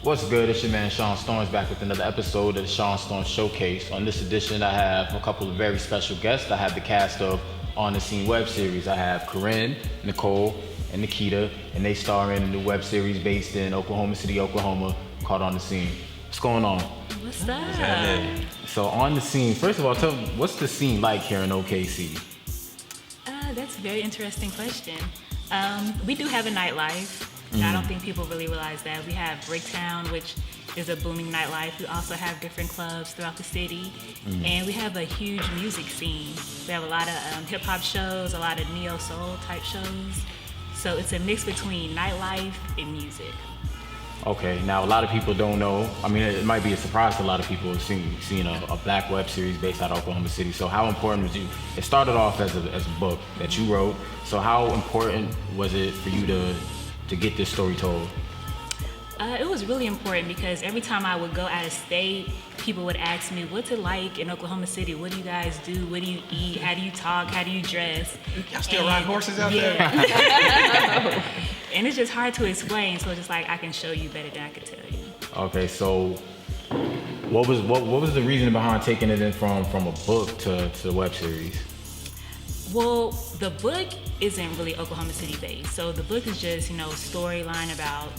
What's good? It's your man Sean Storms back with another episode of the Sean Storms Showcase. On this edition, I have a couple of very special guests. I have the cast of On the Scene web series. I have Corinne, Nicole, and Nikita, and they star in a new web series based in Oklahoma City, Oklahoma, called On the Scene. What's going on? What's up? So On the Scene, first of all, tell me, what's the scene like here in OKC? That's a very interesting question. We do have a nightlife. I don't think people really realize that. We have Bricktown, which is a booming nightlife. We also have different clubs throughout the city. And we have a huge music scene. We have a lot of hip-hop shows, a lot of neo-soul type shows. So it's a mix between nightlife and music. Okay, now a lot of people don't know. I mean, it might be a surprise to a lot of people seeing a black web series based out of Oklahoma City. So how important was you? It started off as a book that you wrote. So how important was it for you to get this story told? It was really important because every time I would go out of state, people would ask me, what's it like in Oklahoma City? What do you guys do? What do you eat? How do you talk? How do you dress? Y'all still ride horses out there? And it's just hard to explain, so it's just like I can show you better than I could tell you. Okay, so what was the reason behind taking it in from a book to the web series? Well, the book isn't really Oklahoma City based. So the book is just, storyline about,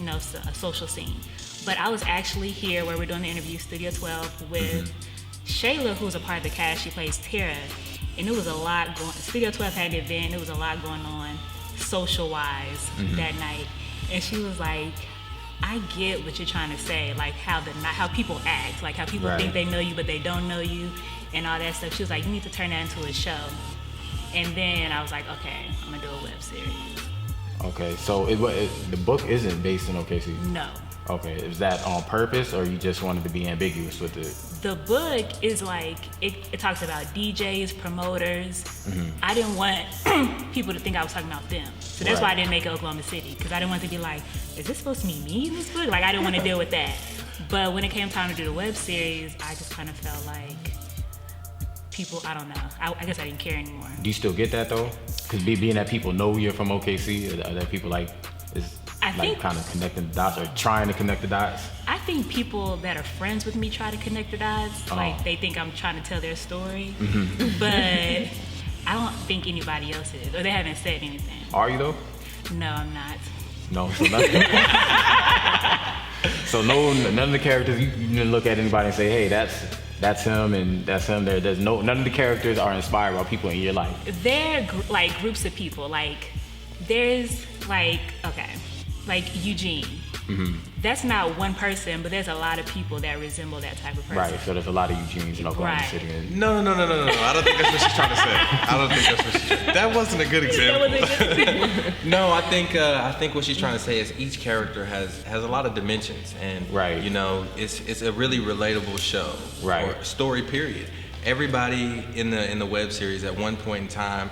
a social scene. But I was actually here where we're doing the interview, Studio 12, with Shayla, who's a part of the cast. She plays Tara. And it was a lot going, Studio 12 had an event, it was a lot going on social-wise that night. And she was like, I get what you're trying to say, like how people act, like how people think they know you, but they don't know you, and all that stuff. She was like, you need to turn that into a show. And then I was like, okay, I'm gonna do a web series. Okay, so the book isn't based in OKC? No. Okay, is that on purpose, or you just wanted to be ambiguous with it? The book is like, it talks about DJs, promoters. I didn't want people to think I was talking about them. So that's why I didn't make it Oklahoma City, because I didn't want it to be like, is this supposed to be me in this book? Like, I didn't want to deal with that. But when it came time to do the web series, I just kind of felt like people, I don't know. I guess I didn't care anymore. Do you still get that though? Because being that people know you're from OKC, are that people kind of connecting the dots or trying to connect the dots? I think people that are friends with me try to connect the dots. Like they think I'm trying to tell their story. But I don't think anybody else is, or they haven't said anything. Are you though? No, I'm not. No, so nothing. So none of the characters, you didn't look at anybody and say, hey, that's him and that's him. There's none of the characters are inspired by people in your life. They're like groups of people. Like there's like Eugene. That's not one person, but there's a lot of people that resemble that type of person. Right. So there's a lot of Eugenes in Oklahoma City. No. I don't think that's what she's trying to say. I don't think that's what she's trying to say. That wasn't a good example. No, I think what she's trying to say is each character has a lot of dimensions, and it's a really relatable show. Right. Or story period. Everybody in the web series at one point in time,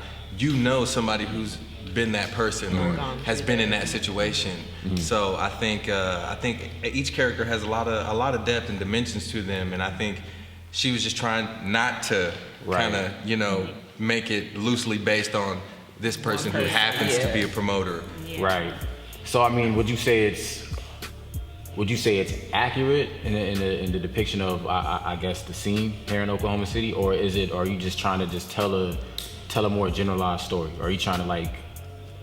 somebody who's been that person or has been in that situation. So I think each character has a lot of depth and dimensions to them, and I think she was just trying not to kind of make it loosely based on this person who happens to be a promoter. Yeah. Right. So I mean, would you say it's accurate in the depiction of I guess the scene here in Oklahoma City, or are you just trying to just tell a more generalized story, or are you trying to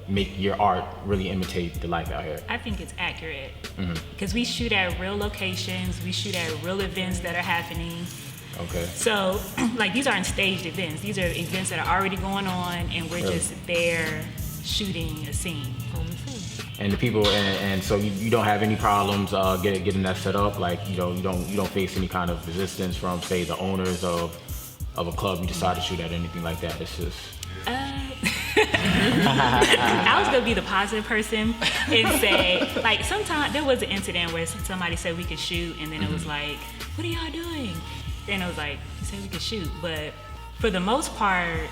make your art really imitate the life out here? I think it's accurate because we shoot at real locations, we shoot at real events that are happening. Okay. So these aren't staged events. These are events that are already going on, and we're just there shooting a scene. And the people, and so you don't have any problems getting that set up. Like you don't face any kind of resistance from, say, the owners of a club you decide to shoot at, or anything like that. It's just. I was gonna be the positive person and say, sometimes there was an incident where somebody said we could shoot, and then it was like, what are y'all doing? And it was like, you said we could shoot, but for the most part,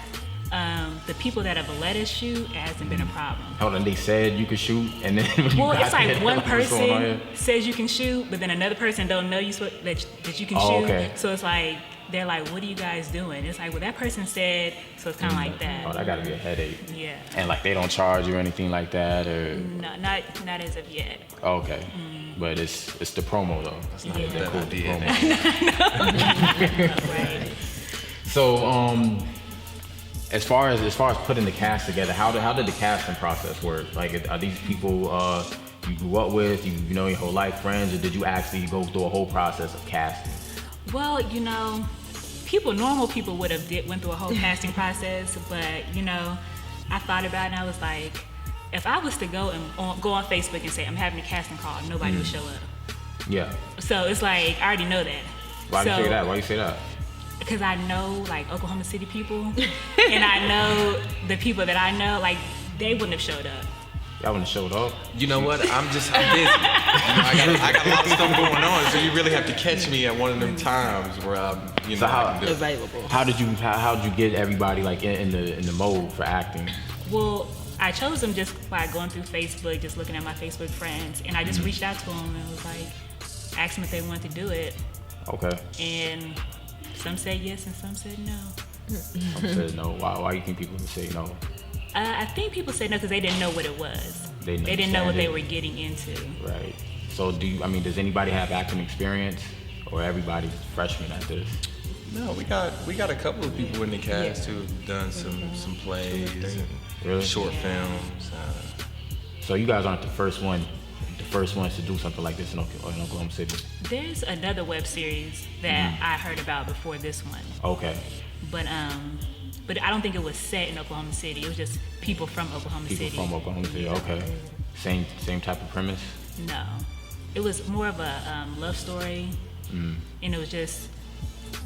the people that have let us shoot, it hasn't been a problem. Hold on, they said you could shoot, and then it's like one person says you can shoot, but then another person don't know that you can shoot. Okay. So it's like they're like, what are you guys doing? It's like, well, that person said, so it's kind of like that. Oh, that gotta be a headache. Yeah. And they don't charge you or anything like that, or? No, not as of yet. Okay. But it's the promo though. That's not a They're bad cool with the idea. promo. Right. So as far as putting the cast together, how did the casting process work? Like, are these people you grew up with, you know your whole life, friends, or did you actually go through a whole process of casting? Well, you know, normal people would have went through a whole casting process, but you know, I thought about it and I was like, if I was to go on Facebook and say I'm having a casting call, nobody would show up. Yeah. So it's like I already know that. Why do you say that? Why do you say that? Because I know like Oklahoma City people, and I know the people that I know, like they wouldn't have showed up. Y'all wouldn't have showed up. You know what? I'm busy. You know, I got a lot of stuff going on, so you really have to catch me at one of them times where I'm, you know, I can do it. Available. How did you get everybody like in the mode for acting? Well, I chose them just by going through Facebook, just looking at my Facebook friends, and I just reached out to them and was like, asked them if they wanted to do it. Okay. And some said yes and some said no. Some said no. Why do you think people would say no? I think people said no because they didn't know what it was. They didn't know what they were getting into. Right. So does anybody have acting experience, or everybody's freshman at this? No, we got a couple of people in the cast who've done some plays and Really? short films. So you guys aren't the first ones to do something like this in Oklahoma City. There's another web series that I heard about before this one. Okay. But I don't think it was set in Oklahoma City. It was just people from Oklahoma City. People from Oklahoma City. Okay. Same type of premise. No, it was more of a love story, and it was just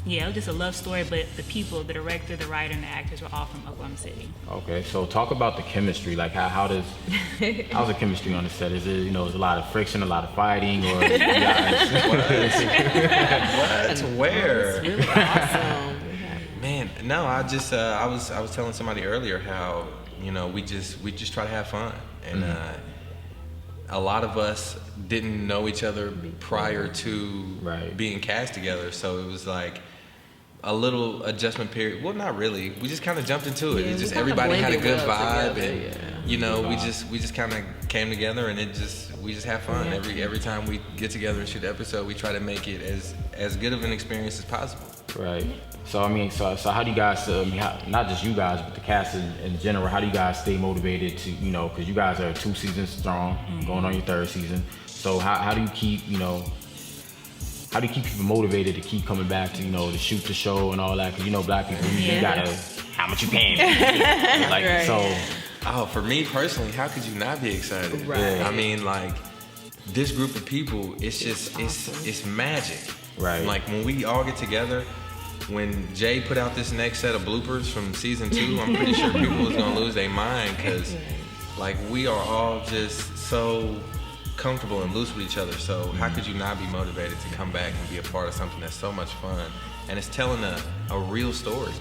a love story. But the people, the director, the writer, and the actors were all from Oklahoma City. Okay, so talk about the chemistry. Like, how's the chemistry on the set? Is it, is a lot of friction, a lot of fighting, or you guys? What? Where? It's really awesome. Man, no. I was telling somebody earlier how we just try to have fun, and a lot of us didn't know each other prior to being cast together, so it was like a little adjustment period. Well, not really. We just kind of jumped into it. Yeah, It's just we kinda everybody had a blended good well vibe, together, and we just kind of came together, and we just have fun. Every time we get together and shoot an episode, we try to make it as good of an experience as possible. Right. So so how do you guys? Not just you guys, but the cast in general. How do you guys stay motivated to because you guys are 2 seasons strong, going on your 3rd season. So how do you keep how do you keep people motivated to keep coming back to to shoot the show and all that? Because black people, you gotta how much you paying me? Like Right. so. Oh, for me personally, how could you not be excited? Right. I mean, like this group of people, it's just it's magic. Right. Like when we all get together. When Jay put out this next set of bloopers from season 2, I'm pretty sure people was gonna lose their mind because, like, we are all just so comfortable and loose with each other. So how could you not be motivated to come back and be a part of something that's so much fun and it's telling a real story,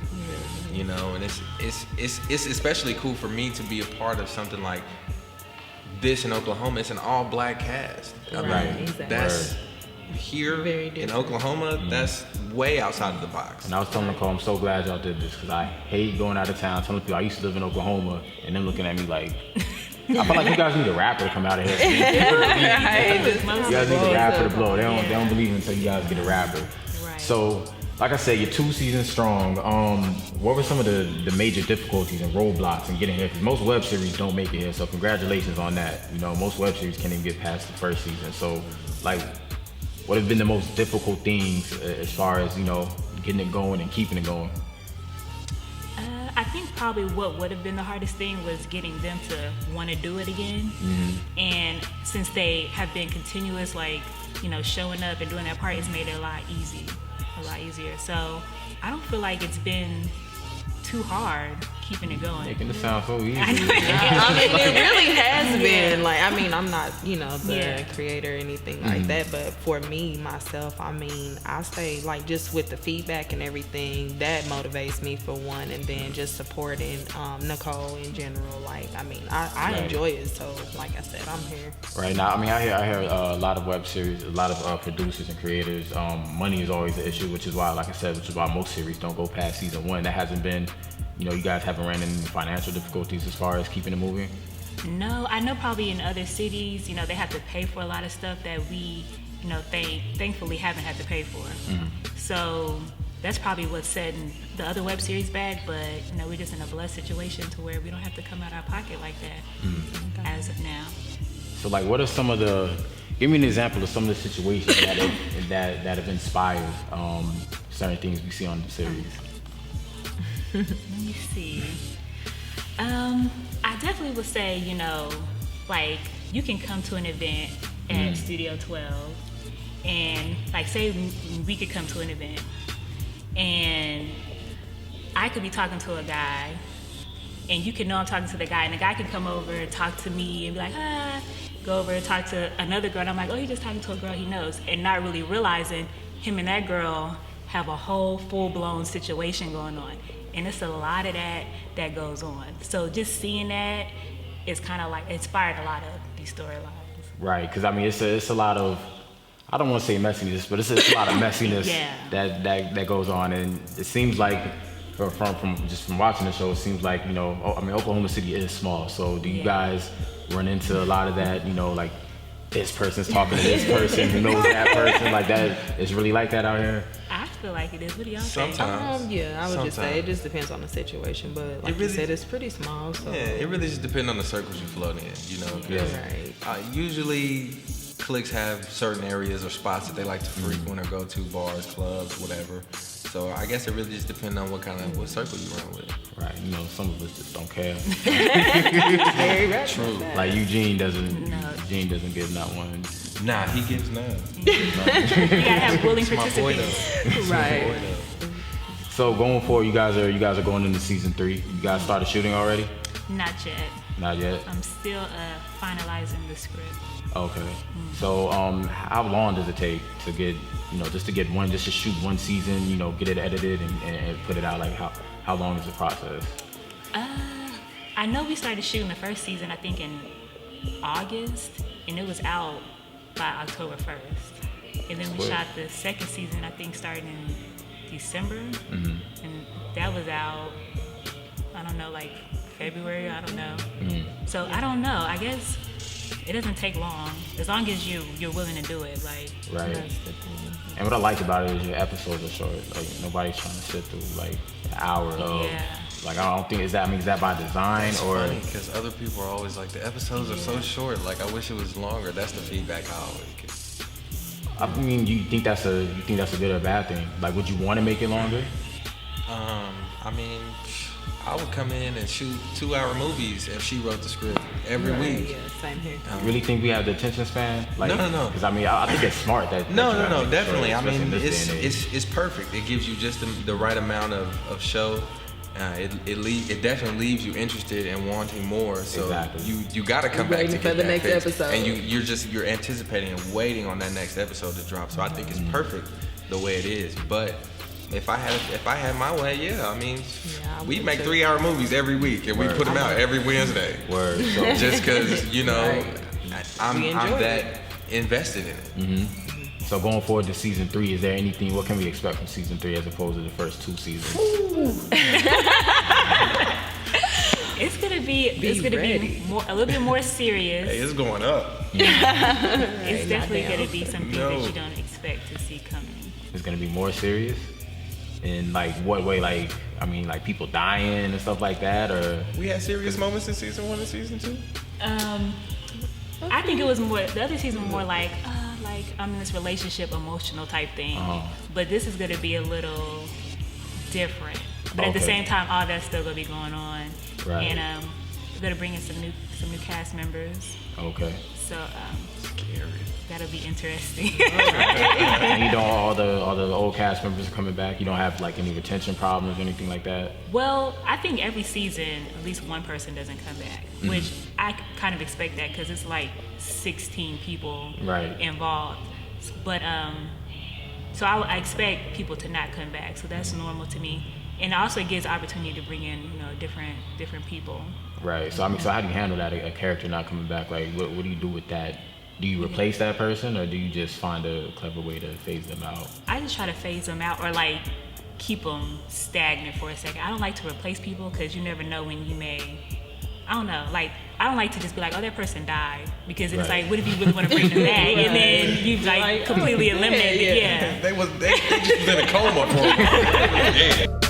And it's especially cool for me to be a part of something like this in Oklahoma. It's an all-black cast. I mean, exactly. that's. Here Very in different. Oklahoma, that's way outside of the box. And I was telling Nicole, I'm so glad y'all did this because I hate going out of town telling people I used to live in Oklahoma and them looking at me like, I feel like you guys need a rapper to come out of here. You guys need a rapper to blow. They don't believe it until you guys get a rapper. Right. So, like I said, you're 2 seasons strong. What were some of the major difficulties and roadblocks in getting here? Because most web series don't make it here, so congratulations on that. Most web series can't even get past the 1st season. So, like, what have been the most difficult things as far as, getting it going and keeping it going? I think probably what would have been the hardest thing was getting them to want to do it again. And since they have been continuous, like, showing up and doing their part, it's made it a lot easier. So I don't feel like it's been too hard keeping it going. Making it sound so easy. I mean, it really has been. Like, I mean, I'm not, the creator or anything like that, but for me, myself, I mean, I stay, like, just with the feedback and everything, that motivates me for one, and then just supporting Nicole in general. Like, I mean, I enjoy it, so, like I said, I'm here. Right now, I mean, I hear a lot of web series, a lot of producers and creators. Money is always an issue, which is why, like I said, most series don't go past season 1. That hasn't been, you guys haven't ran into financial difficulties as far as keeping it moving? No, I know probably in other cities, they have to pay for a lot of stuff that we, thankfully haven't had to pay for. So that's probably what's setting the other web series back, but we're just in a blessed situation to where we don't have to come out our pocket like that as of now. So like, what are some of give me an example of some of the situations that have inspired certain things we see on the series. Let me see. I definitely would say, like you can come to an event at Studio 12 and like say we could come to an event and I could be talking to a guy and you can know I'm talking to the guy and the guy can come over and talk to me and be like, go over and talk to another girl and I'm like, oh, you're just talking to a girl he knows, and not really realizing him and that girl have a whole full-blown situation going on. And it's a lot of that goes on. So just seeing that is kind of like inspired a lot of these storylines. Right, because I mean it's a lot of, I don't want to say messiness, but it's a lot of messiness that goes on, and it seems like from watching the show, it seems like Oklahoma City is small. So do you guys run into a lot of that? Like this person's talking to this person who knows that person, like that. It's really like that out here. I feel like it is. What do y'all Sometimes. think? I would just say it just depends on the situation, but like you said, it's pretty small. So it really just depends on the circles you float in. Right. Usually, cliques have certain areas or spots that they like to frequent or go to, bars, clubs, whatever. So I guess it really just depends on what circle you run with. Right. Some of us just don't care. Very right. True. Like Eugene doesn't give not one. Nah, he gives none. You gotta have willing participants. Right. So going forward, you guys are going into season 3. You guys started shooting already? Not yet. Not yet. I'm still finalizing the script. Okay. So how long does it take to get just to shoot one season, get it edited and put it out? Like how long is the process? I know we started shooting the first season I think in August, and it was out by October 1st. And then we shot the second season I think starting in December, and that was out, I don't know, like February, I don't know. So I don't know, I guess it doesn't take long as you're willing to do it. Like, right. And what I like about it is your episodes are short. Like nobody's trying to sit through like an hour of. Like I don't think is that by design It's or? Funny because other people are always like the episodes are so short. Like I wish it was longer. That's the feedback I always get. I mean, you think that's a good or bad thing? Like, would you want to make it longer? I mean, I would come in and shoot 2-hour movies if she wrote the script every week. Yeah, same here. You really think we have the attention span? Like, no. Because I mean, I think it's smart that. No, definitely. Short, I mean, it's it's perfect. It gives you just the right amount of show. It definitely leaves you interested and wanting more. So exactly. you got to come back to for the next episode, and you're anticipating and waiting on that next episode to drop. So I think it's perfect the way it is. But if I had my way, I mean, we make 3-hour movies every week and we put them out every Wednesday. Word. So just because Right. I'm that invested in it. So going forward to season 3, is there anything? What can we expect from season 3 as opposed to the first 2 seasons? It's gonna be a little bit more serious. Hey, it's going up. It's definitely gonna be some things that you don't expect to see coming. It's gonna be more serious. In like what way? Like I mean, like people dying and stuff like that, or we had serious moments in season 1 and season 2. I think it was more. The other season was more like I'm in this relationship, emotional type thing. But this is gonna be a little different. But at the same time, all that's still gonna be going on. Right. And we're gonna bring in some new cast members. Okay. So Scary. that'll be interesting. And you don't all the old cast members are coming back. You don't have like any retention problems or anything like that. Well, I think every season at least one person doesn't come back, which I kind of expect that because it's like 16 people involved. But so I expect people to not come back. So that's normal to me. And also it gives opportunity to bring in different people. Right. So I mean, so how do you handle that? A character not coming back? Like, what do you do with that? Do you replace that person, or do you just find a clever way to phase them out? I just try to phase them out, or like keep them stagnant for a second. I don't like to replace people because you never know when you may I don't know, like, I don't like to just be like, oh, that person died, because it's like, what if you really want to bring them back, and then you like completely eliminated it. Yeah. They just was in a coma for a while. Yeah.